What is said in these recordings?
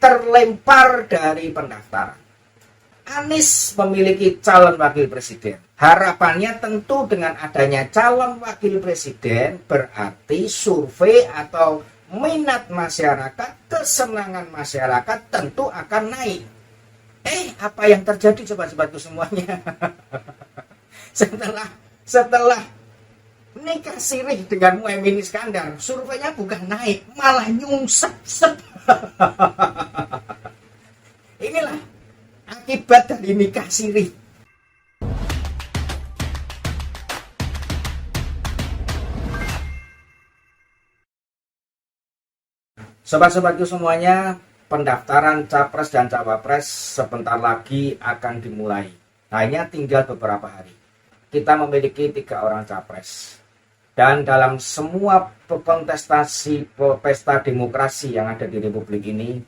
terlempar dari pendaftaran. Anies memiliki calon wakil presiden. Harapannya tentu dengan adanya calon wakil presiden berarti survei atau minat masyarakat, kesenangan masyarakat tentu akan naik. Apa yang terjadi sobat-sobatku semuanya? setelah nikah sirih dengan Muhaimin Iskandar, surveinya bukan naik, malah nyungsep. Inilah akibat dari nikah sirih. Sobat-sobatku semuanya, pendaftaran Capres dan Cawapres sebentar lagi akan dimulai. Hanya tinggal beberapa hari. Kita memiliki 3 orang Capres. Dan dalam semua kontestasi pesta demokrasi yang ada di Republik ini,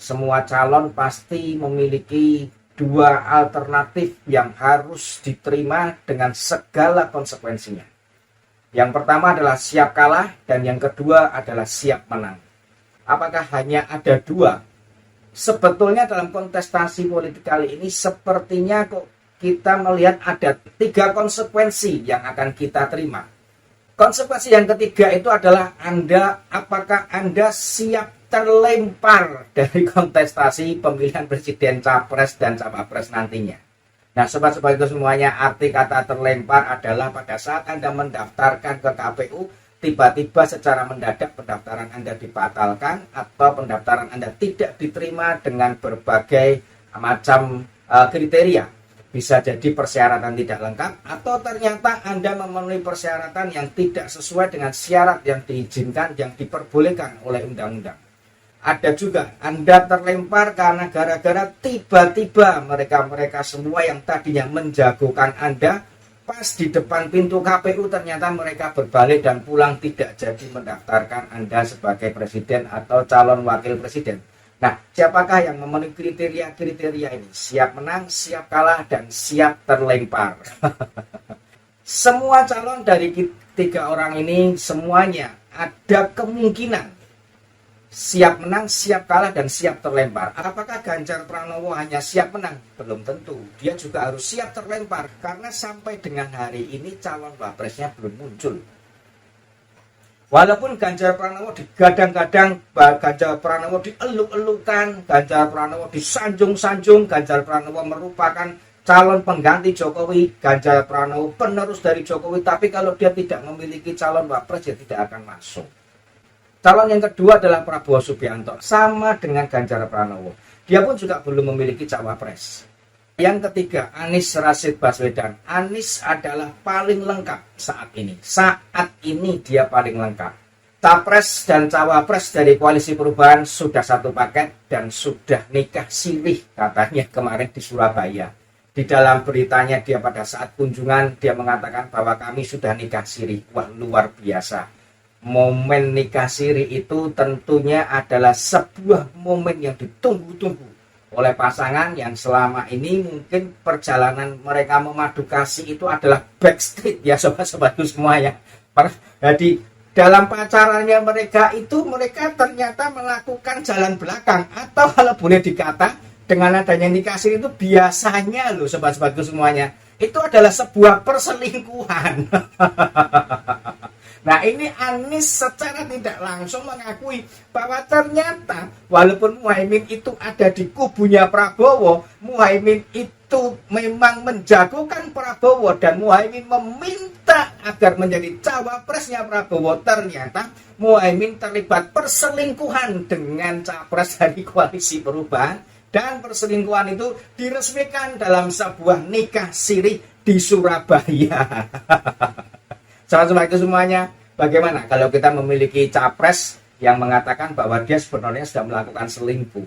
semua calon pasti memiliki 2 alternatif yang harus diterima dengan segala konsekuensinya. Yang pertama adalah siap kalah dan yang kedua adalah siap menang. Apakah hanya ada 2? Sebetulnya dalam kontestasi politik kali ini sepertinya kok kita melihat ada 3 konsekuensi yang akan kita terima. Konsekuensi yang ketiga itu adalah apakah Anda siap terlempar dari kontestasi pemilihan presiden, capres, dan cawapres nantinya. Nah, sobat-sobat itu semuanya, arti kata terlempar adalah pada saat Anda mendaftarkan ke KPU, tiba-tiba secara mendadak pendaftaran Anda dibatalkan atau pendaftaran Anda tidak diterima dengan berbagai macam kriteria. Bisa jadi persyaratan tidak lengkap atau ternyata Anda memenuhi persyaratan yang tidak sesuai dengan syarat yang diizinkan, yang diperbolehkan oleh undang-undang. Ada juga Anda terlempar karena gara-gara tiba-tiba mereka semua yang tadinya menjagokan Anda, pas di depan pintu KPU ternyata mereka berbalik dan pulang tidak jadi mendaftarkan Anda sebagai presiden atau calon wakil presiden. Nah, siapakah yang memenuhi kriteria ini? Siap menang, siap kalah, dan siap terlempar. Semua calon dari 3 orang ini semuanya ada kemungkinan siap menang, siap kalah, dan siap terlempar. Apakah Ganjar Pranowo hanya siap menang? Belum tentu. Dia juga harus siap terlempar. Karena sampai dengan hari ini calon wapresnya belum muncul. Walaupun Ganjar Pranowo digadang-gadang, Ganjar Pranowo dieluk-elukan, Ganjar Pranowo disanjung-sanjung, Ganjar Pranowo merupakan calon pengganti Jokowi, Ganjar Pranowo penerus dari Jokowi. Tapi kalau dia tidak memiliki calon wapres, dia tidak akan masuk. Calon yang kedua adalah Prabowo Subianto, sama dengan Ganjar Pranowo. Dia pun juga belum memiliki cawapres. Yang ketiga, Anies Rashid Baswedan. Anies adalah paling lengkap saat ini. Saat ini dia paling lengkap. Capres dan cawapres dari Koalisi Perubahan sudah satu paket dan sudah nikah sirih katanya kemarin di Surabaya. Di dalam beritanya dia pada saat kunjungan dia mengatakan bahwa kami sudah nikah sirih. Wah, luar biasa. Momen nikah siri itu tentunya adalah sebuah momen yang ditunggu-tunggu oleh pasangan yang selama ini mungkin perjalanan mereka memadu kasih itu adalah backstreet ya sobat-sobatku semuanya. Jadi dalam pacarannya mereka ternyata melakukan jalan belakang atau kalau boleh dikata dengan adanya nikah siri itu biasanya loh sobat-sobatku semuanya itu adalah sebuah perselingkuhan. Nah, ini Anies secara tidak langsung mengakui bahwa ternyata walaupun Muhaimin itu ada di kubunya Prabowo, Muhaimin itu memang menjagokan Prabowo dan Muhaimin meminta agar menjadi cawapresnya Prabowo. Ternyata Muhaimin terlibat perselingkuhan dengan capres dari Koalisi Perubahan dan perselingkuhan itu diresmikan dalam sebuah nikah siri di Surabaya. Sobat-sobat itu semuanya, bagaimana kalau kita memiliki capres yang mengatakan bahwa dia sebenarnya sudah melakukan selingkuh?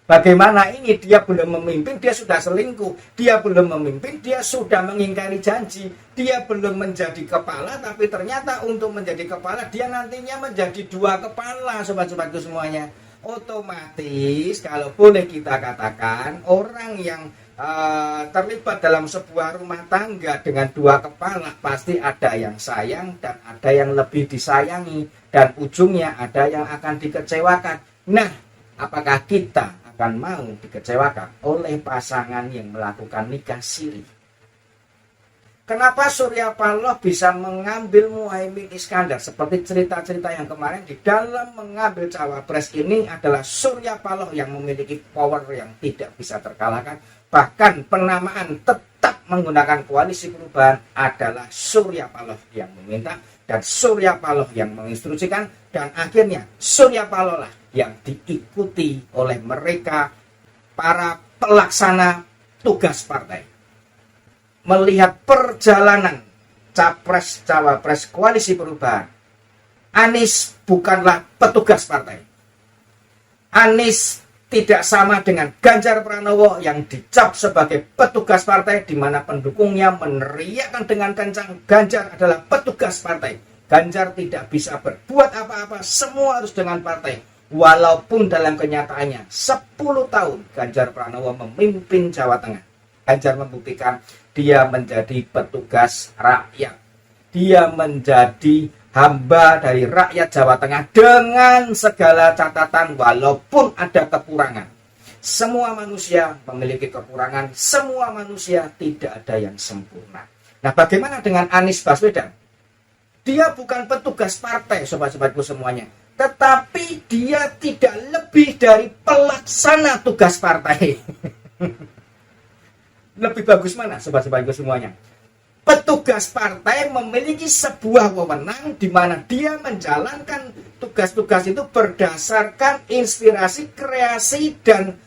Bagaimana ini dia belum memimpin, dia sudah selingkuh. Dia belum memimpin, dia sudah mengingkari janji. Dia belum menjadi kepala, tapi ternyata untuk menjadi kepala, dia nantinya menjadi 2 kepala, sobat-sobatku semuanya. Otomatis, kalau boleh kita katakan, orang yang terlibat dalam sebuah rumah tangga dengan 2 kepala pasti ada yang sayang dan ada yang lebih disayangi dan ujungnya ada yang akan dikecewakan. Nah, Apakah kita akan mau dikecewakan oleh pasangan yang melakukan nikah siri? Kenapa Surya Paloh bisa mengambil Muhaimin Iskandar? Seperti cerita-cerita yang kemarin, di dalam mengambil cawapres ini adalah Surya Paloh yang memiliki power yang tidak bisa terkalahkan. Bahkan penamaan tetap menggunakan koalisi perubahan adalah Surya Paloh yang meminta dan Surya Paloh yang menginstruksikan, dan akhirnya Surya Paloh lah yang diikuti oleh mereka para pelaksana tugas partai. Melihat perjalanan capres-cawapres koalisi perubahan, Anies bukanlah petugas partai. Anies tidak sama dengan Ganjar Pranowo yang dicap sebagai petugas partai, di mana pendukungnya meneriakkan dengan kencang Ganjar adalah petugas partai. Ganjar tidak bisa berbuat apa-apa, semua harus dengan partai. Walaupun dalam kenyataannya 10 tahun Ganjar Pranowo memimpin Jawa Tengah, Ganjar membuktikan dia menjadi petugas rakyat. Dia menjadi hamba dari rakyat Jawa Tengah dengan segala catatan walaupun ada kekurangan. Semua manusia memiliki kekurangan, semua manusia tidak ada yang sempurna. Nah, bagaimana dengan Anies Baswedan? Dia bukan petugas partai, sobat-sobatku semuanya, tetapi dia tidak lebih dari pelaksana tugas partai. Lebih bagus mana, sobat-sobatku semuanya? Petugas partai memiliki sebuah wewenang di mana dia menjalankan tugas-tugas itu berdasarkan inspirasi, kreasi, dan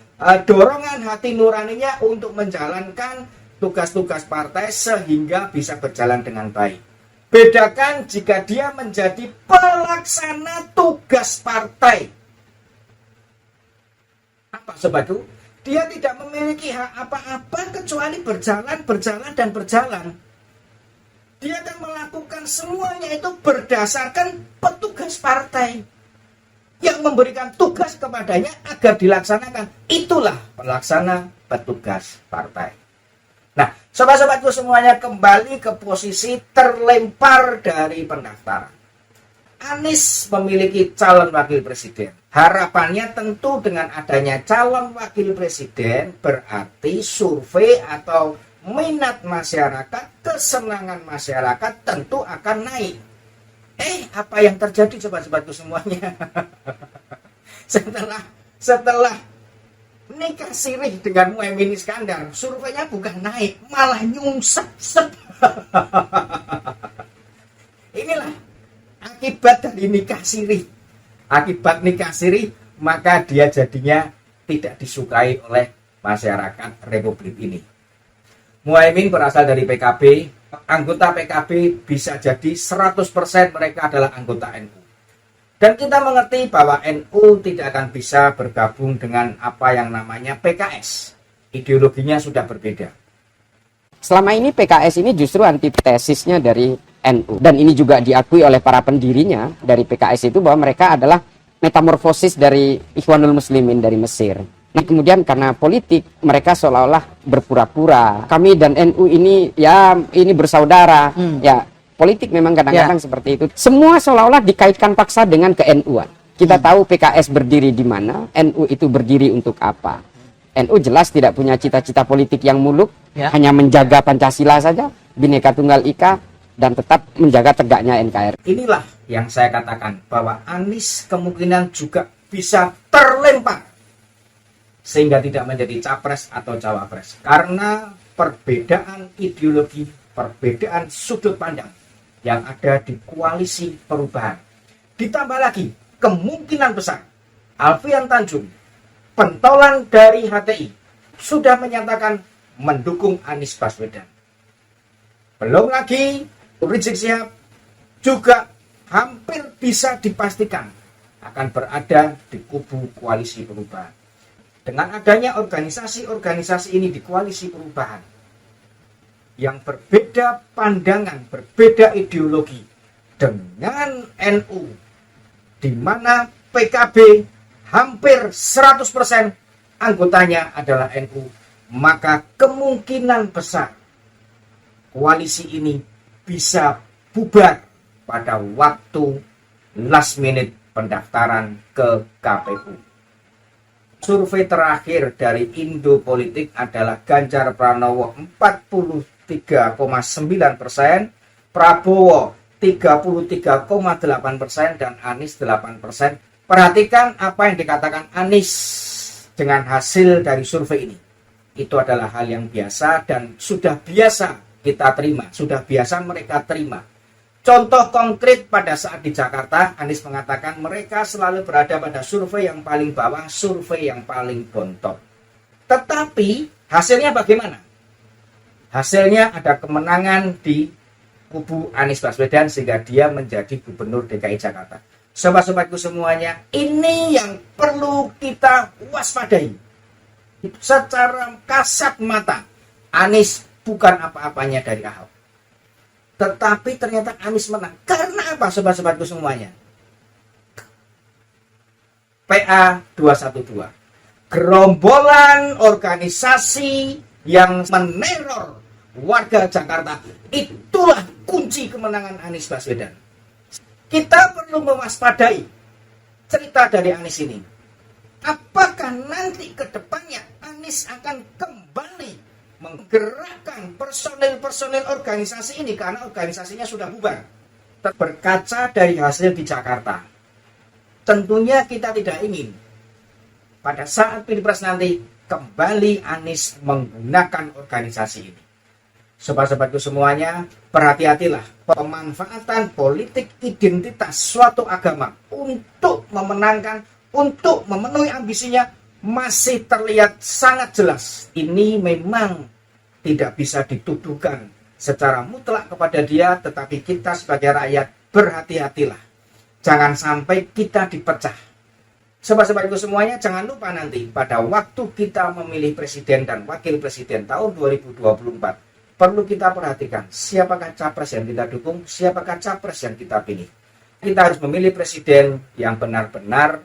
dorongan hati nuraninya untuk menjalankan tugas-tugas partai sehingga bisa berjalan dengan baik. Bedakan jika dia menjadi pelaksana tugas partai. Apa, sobatku? Dia tidak memiliki hak apa-apa kecuali berjalan, dan berjalan. Dia akan melakukan semuanya itu berdasarkan petugas partai yang memberikan tugas kepadanya agar dilaksanakan. Itulah pelaksana petugas partai. Nah, sobat-sobatku semuanya, kembali ke posisi terlempar dari pendaftaran. Anies memiliki calon wakil presiden. Harapannya tentu dengan adanya calon wakil presiden berarti survei atau minat masyarakat, kesenangan masyarakat tentu akan naik. Apa yang terjadi sobat-sobatku semuanya? Setelah nikah sirih dengan Muhaimin Iskandar, surveinya bukan naik, malah nyungsep. Inilah akibat dari nikah sirih. Akibat nikah siri, maka dia jadinya tidak disukai oleh masyarakat Republik ini. Muhaimin berasal dari PKB, anggota PKB bisa jadi 100% mereka adalah anggota NU. Dan kita mengerti bahwa NU tidak akan bisa bergabung dengan apa yang namanya PKS. Ideologinya sudah berbeda. Selama ini PKS ini justru antitesisnya dari NU. Dan ini juga diakui oleh para pendirinya dari PKS itu bahwa mereka adalah metamorfosis dari Ikhwanul Muslimin dari Mesir. Nah, kemudian karena politik mereka seolah-olah berpura-pura. Kami dan NU ini bersaudara. Ya, politik memang kadang-kadang seperti itu. Semua seolah-olah dikaitkan paksa dengan ke-NU-an. Kita tahu PKS berdiri di mana, NU itu berdiri untuk apa. NU jelas tidak punya cita-cita politik yang muluk, hanya menjaga Pancasila saja, Bhinneka Tunggal Ika, dan tetap menjaga tegaknya NKRI. Inilah yang saya katakan bahwa Anies kemungkinan juga bisa terlempar sehingga tidak menjadi capres atau cawapres karena perbedaan ideologi, perbedaan sudut pandang yang ada di koalisi perubahan. Ditambah lagi kemungkinan besar Alfian Tanjung, pentolan dari HTI, sudah menyatakan mendukung Anies Baswedan. Belum lagi Rizik Syihab juga hampir bisa dipastikan akan berada di kubu koalisi perubahan. Dengan adanya organisasi-organisasi ini di koalisi perubahan yang berbeda pandangan, berbeda ideologi dengan NU, di mana PKB hampir 100% anggotanya adalah NU, maka kemungkinan besar koalisi ini bisa bubar pada waktu last minute pendaftaran ke KPU. Survei terakhir dari Indopolitik adalah Ganjar Pranowo 43,9%, Prabowo 33,8%, dan Anies 8%. Perhatikan apa yang dikatakan Anies dengan hasil dari survei ini. Itu adalah hal yang biasa dan sudah biasa kita terima, sudah biasa mereka terima. Contoh konkret pada saat di Jakarta, Anies mengatakan mereka selalu berada pada survei yang paling bawah, survei yang paling bontot. Tetapi hasilnya bagaimana? Hasilnya ada kemenangan di kubu Anies Baswedan sehingga dia menjadi gubernur DKI Jakarta. Sobat-sobatku semuanya, ini yang perlu kita waspadai. Secara kasat mata, Anies bukan apa-apanya dari Ahok. Tetapi ternyata Anies menang. Karena apa sobat-sobatku semuanya? PA 212. Gerombolan organisasi yang meneror warga Jakarta. Itulah kunci kemenangan Anies Baswedan. Kita perlu mewaspadai cerita dari Anies ini. Apakah nanti ke depannya Anies akan kembali menggerakkan personil-personil organisasi ini karena organisasinya sudah bubar. Berkaca dari hasil di Jakarta, tentunya kita tidak ingin pada saat Pilpres nanti kembali Anies menggunakan organisasi ini. Sobat-sobatku semuanya, berhati-hatilah pemanfaatan politik identitas suatu agama untuk memenangkan, untuk memenuhi ambisinya masih terlihat sangat jelas. Ini memang tidak bisa dituduhkan secara mutlak kepada dia, tetapi kita sebagai rakyat berhati-hatilah. Jangan sampai kita dipecah. Sobat-sobatku semuanya, jangan lupa nanti pada waktu kita memilih presiden dan wakil presiden tahun 2024, perlu kita perhatikan siapakah capres yang kita dukung, siapakah capres yang kita pilih. Kita harus memilih presiden yang benar-benar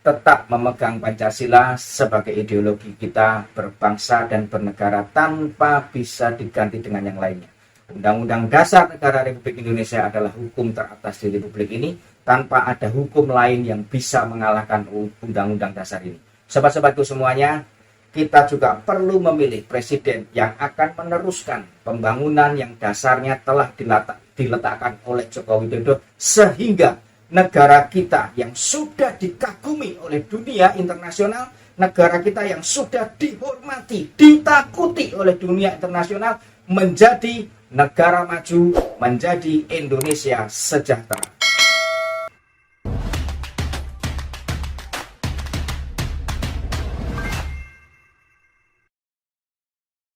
tetap memegang Pancasila sebagai ideologi kita berbangsa dan bernegara tanpa bisa diganti dengan yang lainnya. Undang-Undang Dasar Negara Republik Indonesia adalah hukum teratas di Republik ini, tanpa ada hukum lain yang bisa mengalahkan Undang-Undang Dasar ini. Sobat-sobatku semuanya, kita juga perlu memilih presiden yang akan meneruskan pembangunan yang dasarnya telah diletakkan oleh Joko Widodo, sehingga negara kita yang sudah dikagumi oleh dunia internasional, negara kita yang sudah dihormati, ditakuti oleh dunia internasional, menjadi negara maju, menjadi Indonesia sejahtera.